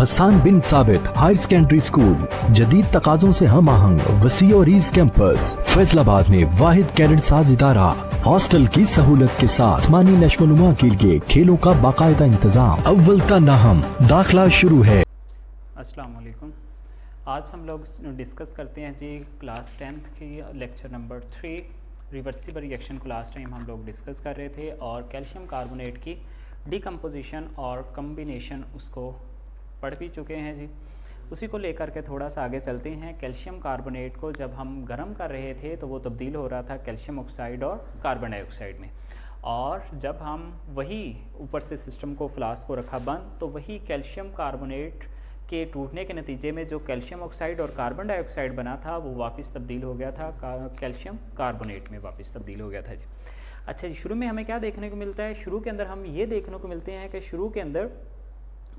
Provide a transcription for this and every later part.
हसन बिन साबित higher secondary school, जदीद तकाज़ों से हम आहंग वसी और ईज कैंपस, फैसलाबाद में वाहिद कैडेट साज इदारा, हॉस्टल की सहूलत के साथ मानी नशो नुमा के लिए खेलों का बाकायदा इंतजाम, अव्वल ता नाहम दाखिला शुरू है। अस्सलाम वालेकुम। आज हम लोग डिस्कस करते हैं जी क्लास 10th की लेक्चर नंबर 3 रिवर्सिबल रिएक्शन को लास्ट टाइम हम लोग डिस्कस कर रहे थे और कैल्शियम कार्बोनेट की डिकम्पोजिशन और कम्बिनेशन उसको पढ़ भी चुके हैं जी। उसी को लेकर के थोड़ा सा आगे चलते हैं। कैल्शियम कार्बोनेट को जब हम गर्म कर रहे थे तो वो तब्दील हो रहा था कैल्शियम ऑक्साइड और कार्बन डाइऑक्साइड में, और जब हम वही ऊपर से सिस्टम को फ्लास्क को रखा बंद तो वही कैल्शियम कार्बोनेट के टूटने के नतीजे में जो कैल्शियम ऑक्साइड और कार्बन डाइऑक्साइड बना था वो वापस तब्दील हो गया था कैल्शियम कार्बोनेट में वापस तब्दील हो गया था जी। अच्छा जी, शुरू में हमें क्या देखने को मिलता है? शुरू के अंदर हम ये देखने को मिलते हैं कि शुरू के अंदर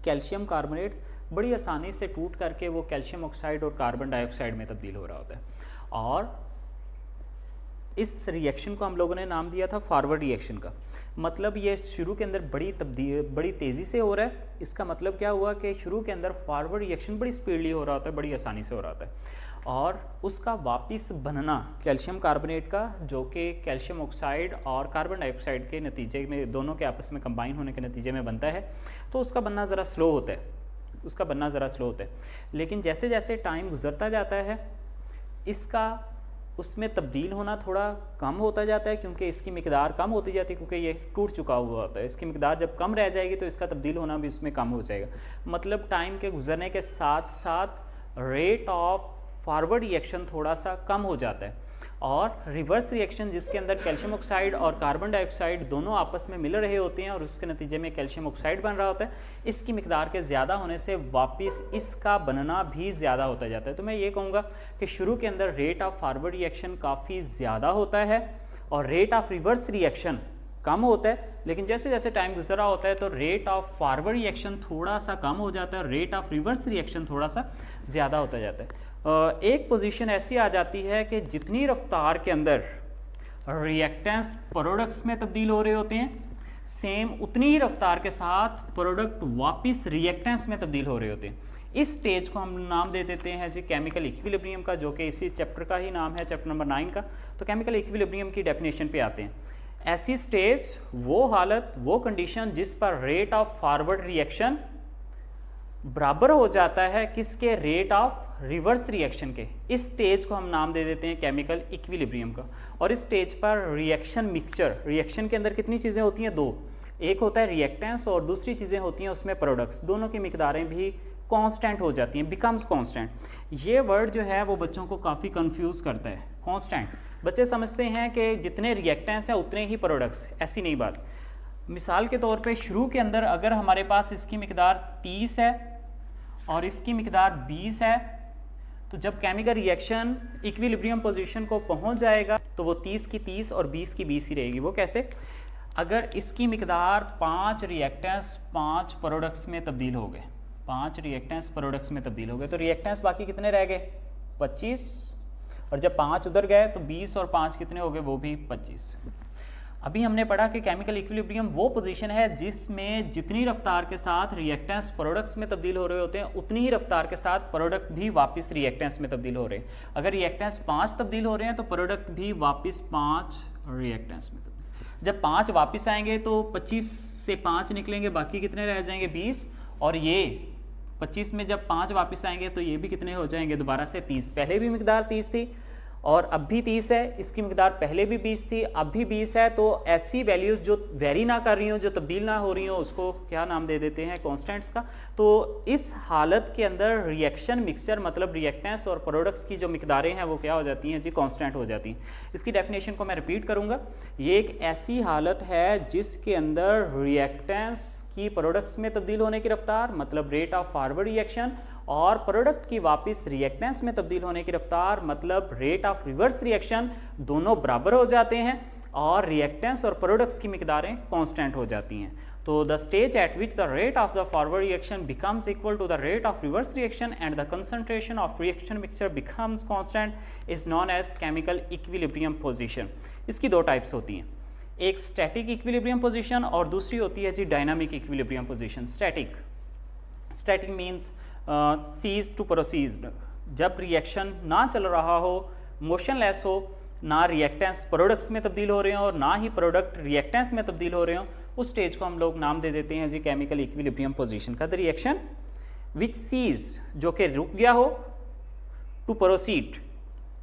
कैल्शियम कार्बोनेट बड़ी आसानी से टूट करके वो कैल्शियम ऑक्साइड और कार्बन डाइऑक्साइड में तब्दील हो रहा होता है, और इस रिएक्शन को हम लोगों ने नाम दिया था फॉरवर्ड रिएक्शन का। मतलब ये शुरू के अंदर बड़ी तेज़ी से हो रहा है। इसका मतलब क्या हुआ कि शुरू के अंदर फॉरवर्ड रिएक्शन बड़ी स्पीडली हो रहा होता है, बड़ी आसानी से हो रहा होता है, और उसका वापस बनना कैल्शियम कार्बोनेट का, जो कि कैल्शियम ऑक्साइड और कार्बन डाइऑक्साइड के नतीजे में दोनों के आपस में कंबाइन होने के नतीजे में बनता है, तो उसका बनना ज़रा स्लो होता है। लेकिन जैसे जैसे टाइम गुजरता जाता है इसका उसमें तब्दील होना थोड़ा कम होता जाता है, क्योंकि इसकी मिकदार कम होती जाती है, क्योंकि ये टूट चुका हुआ होता है। इसकी मिकदार जब कम रह जाएगी तो इसका तब्दील होना भी उसमें कम हो जाएगा। मतलब टाइम के गुजरने के साथ साथ रेट ऑफ फॉरवर्ड रिएक्शन थोड़ा सा कम हो जाता है, और रिवर्स रिएक्शन जिसके अंदर कैल्शियम ऑक्साइड और कार्बन डाइऑक्साइड दोनों आपस में मिल रहे होते हैं और उसके नतीजे में कैल्शियम ऑक्साइड बन रहा होता है, इसकी मिकदार के ज़्यादा होने से वापस इसका बनना भी ज़्यादा होता जाता है। तो मैं ये कहूँगा कि शुरू के अंदर रेट ऑफ फॉरवर्ड रिएक्शन काफ़ी ज़्यादा होता है और रेट ऑफ रिवर्स रिएक्शन कम होता है, लेकिन जैसे जैसे टाइम गुजर रहा होता है तो रेट ऑफ फॉरवर्ड रिएक्शन थोड़ा सा कम हो जाता है, रेट ऑफ रिवर्स रिएक्शन थोड़ा सा ज़्यादा होता जाता है। एक पोजीशन ऐसी आ जाती है कि जितनी रफ्तार के अंदर रिएक्टेंस प्रोडक्ट्स में तब्दील हो रहे होते हैं, सेम उतनी ही रफ्तार के साथ प्रोडक्ट वापस रिएक्टेंस में तब्दील हो रहे होते हैं। इस स्टेज को हम नाम दे देते हैं जी केमिकल इक्विलिब्रियम का, जो कि इसी चैप्टर का ही नाम है, चैप्टर नंबर 9 का। तो केमिकल इक्विलिब्रियम की डेफिनेशन पे आते हैं। ऐसी स्टेज वो हालत, वो कंडीशन जिस पर रेट ऑफ फॉरवर्ड रिएक्शन बराबर हो जाता है किसके? रेट ऑफ रिवर्स रिएक्शन के। इस स्टेज को हम नाम दे देते हैं केमिकल इक्विलिब्रियम का। और इस स्टेज पर रिएक्शन मिक्सचर, रिएक्शन के अंदर कितनी चीज़ें होती हैं? दो। एक होता है रिएक्टेंस और दूसरी चीज़ें होती हैं उसमें प्रोडक्ट्स। दोनों की मिकदारें भी कांस्टेंट हो जाती हैं, बिकम्स कांस्टेंट। ये वर्ड जो है वो बच्चों को काफ़ी कंफ्यूज करता है। कांस्टेंट बच्चे समझते हैं कि जितने रिएक्टेंस हैं उतने ही प्रोडक्ट्स, ऐसी नहीं बात। मिसाल के तौर पे शुरू के अंदर अगर हमारे पास इसकी मिकदार 30 है और इसकी मिकदार 20 है, तो जब केमिकल रिएक्शन इक्विलिब्रियम पोजीशन को पहुंच जाएगा तो वो 30 की 30 और 20 की 20 ही रहेगी। वो कैसे? अगर इसकी मिकदार 5 रिएक्टेंस 5 प्रोडक्ट्स में तब्दील हो गए, 5 रिएक्टेंस प्रोडक्ट्स में तब्दील हो गए, तो रिएक्टेंस बाकी कितने रह गए? 25। और जब 5 उधर गए तो 20 और 5 कितने हो गए? वो भी 25। अभी हमने पढ़ा कि केमिकल इक्विलिब्रियम वो पोजीशन है जिसमें जितनी रफ्तार के साथ रिएक्टेंस प्रोडक्ट्स में तब्दील हो रहे होते हैं उतनी ही रफ्तार के साथ प्रोडक्ट भी वापस रिएक्टेंस में तब्दील हो रहे हैं। अगर रिएक्टेंस 5 तब्दील हो रहे हैं तो प्रोडक्ट भी वापस 5 रिएक्टेंस में तब्दील। जब 5 वापस आएंगे तो 25 से 5 निकलेंगे, बाकी कितने रह जाएंगे? 20। और ये 25 में जब 5 वापस आएंगे तो ये भी कितने हो जाएंगे? दोबारा से 30। पहले भी मिकदार 30 थी और अब भी 30 है, इसकी मिकदार पहले भी 20 थी, अब भी 20 है। तो ऐसी वैल्यूज़ जो वेरी ना कर रही हो, जो तब्दील ना हो रही हो, उसको क्या नाम दे देते हैं? कांस्टेंट्स का। तो इस हालत के अंदर रिएक्शन मिक्सचर मतलब रिएक्टेंस और प्रोडक्ट्स की जो मिकदारें हैं वो क्या हो जाती हैं जी? कांस्टेंट हो जाती हैं। इसकी डेफिनेशन को मैं रिपीट करूँगा। ये एक ऐसी हालत है जिसके अंदर रिएक्टेंस की प्रोडक्ट्स में तब्दील होने की रफ्तार मतलब रेट ऑफ फॉरवर्ड रिएक्शन, और प्रोडक्ट की वापस रिएक्टेंस में तब्दील होने की रफ्तार मतलब रेट ऑफ रिवर्स रिएक्शन, दोनों बराबर हो जाते हैं और रिएक्टेंस और प्रोडक्ट्स की मिकदारें कांस्टेंट हो जाती हैं। तो the stage at which the rate of the forward reaction becomes equal to the rate of reverse reaction and the concentration of reaction mixture becomes constant is known as chemical equilibrium position. इसकी दो types होती हैं, एक static equilibrium position और दूसरी होती है जी dynamic equilibrium position. Static static means ceases to proceed, जब रिएक्शन ना चल रहा हो, मोशनलेस हो, ना रिएक्टेंस प्रोडक्ट्स में तब्दील हो रहे हो और ना ही प्रोडक्ट रिएक्टेंस में तब्दील हो रहे हो, उस स्टेज को हम लोग नाम दे देते हैं जी केमिकल इक्विलिब्रियम पोजीशन का। द रिएक्शन विच सीज, जो कि रुक गया हो, टू प्रोसीड,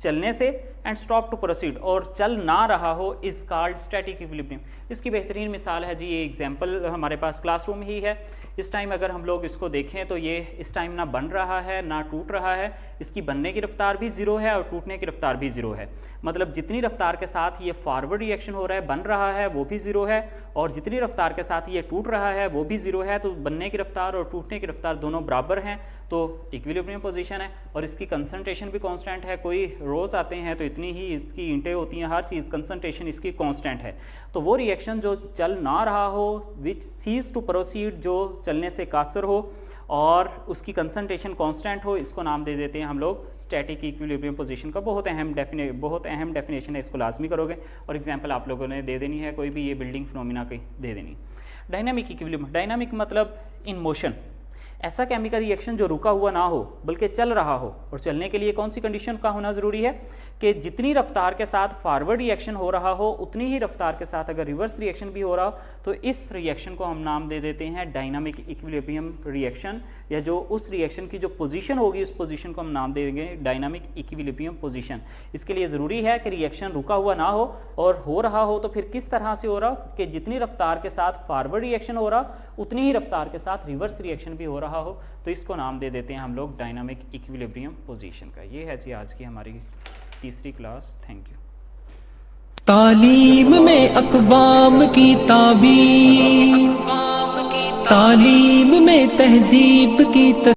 चलने से, एंड स्टॉप टू प्रोसीड, और चल ना रहा हो, इज कॉल्ड स्टैटिक इक्विलिब्रियम। इसकी बेहतरीन मिसाल है जी, ये एग्जांपल हमारे पास क्लासरूम ही है। इस टाइम अगर हम लोग इसको देखें तो ये इस टाइम ना बन रहा है ना टूट रहा है, इसकी बनने की रफ्तार भी ज़ीरो है और टूटने की रफ्तार भी ज़ीरो है। मतलब जितनी रफ्तार के साथ ये फॉरवर्ड रिएक्शन हो रहा है, बन रहा है, वो भी ज़ीरो है, और जितनी रफ्तार के साथ ये टूट रहा है वो भी ज़ीरो है। तो बनने की रफ्तार और टूटने की रफ्तार दोनों बराबर हैं, तो इक्विलिब्रियम पोजीशन है। और इसकी कंसंट्रेशन भी कांस्टेंट है, कोई रोज़ आते हैं तो इतनी ही इसकी इंटें होती हैं, हर चीज़ कंसंट्रेशन इसकी कांस्टेंट है। तो वो रिएक्शन जो चल ना रहा हो, विच सीज टू प्रोसीड, जो चलने से कासर हो और उसकी कंसंट्रेशन कांस्टेंट हो, इसको नाम दे देते हैं हम लोग स्टैटिक इक्विलिब्रियम पोजीशन का। बहुत अहम डेफिनेशन है, इसको लाजमी करोगे और एग्जांपल आप लोगों ने दे देनी है, कोई भी ये बिल्डिंग फिनोमिना की दे देनी। डायनामिक इक्विलिब्रियम, डायनामिक मतलब इन मोशन, ऐसा केमिकल रिएक्शन जो रुका हुआ ना हो बल्कि चल रहा हो। और चलने के लिए कौन सी कंडीशन का होना ज़रूरी है कि जितनी रफ्तार के साथ फॉरवर्ड रिएक्शन हो रहा हो उतनी ही रफ्तार के साथ अगर रिवर्स रिएक्शन भी हो रहा हो, तो इस रिएक्शन को हम नाम दे देते हैं डायनामिक इक्विलिब्रियम रिएक्शन, या जो उस रिएक्शन की जो पोजीशन होगी उस पोजीशन को हम नाम देंगे डायनामिक इक्विलिब्रियम पोजीशन। इसके लिए ज़रूरी है कि रिएक्शन रुका हुआ ना हो, और हो रहा हो तो फिर किस तरह से हो रहा हो कि जितनी रफ्तार के साथ फॉरवर्ड रिएक्शन हो रहा उतनी ही रफ्तार के साथ रिवर्स रिएक्शन भी हो रहा हो, तो इसको नाम दे देते हैं हम लोग डायनामिक इक्विलिब्रियम पोजीशन का। ये है जी आज की हमारी तीसरी क्लास। Thank you. तालीम में अक़वाम की ताबीर, तालीम में तहजीब की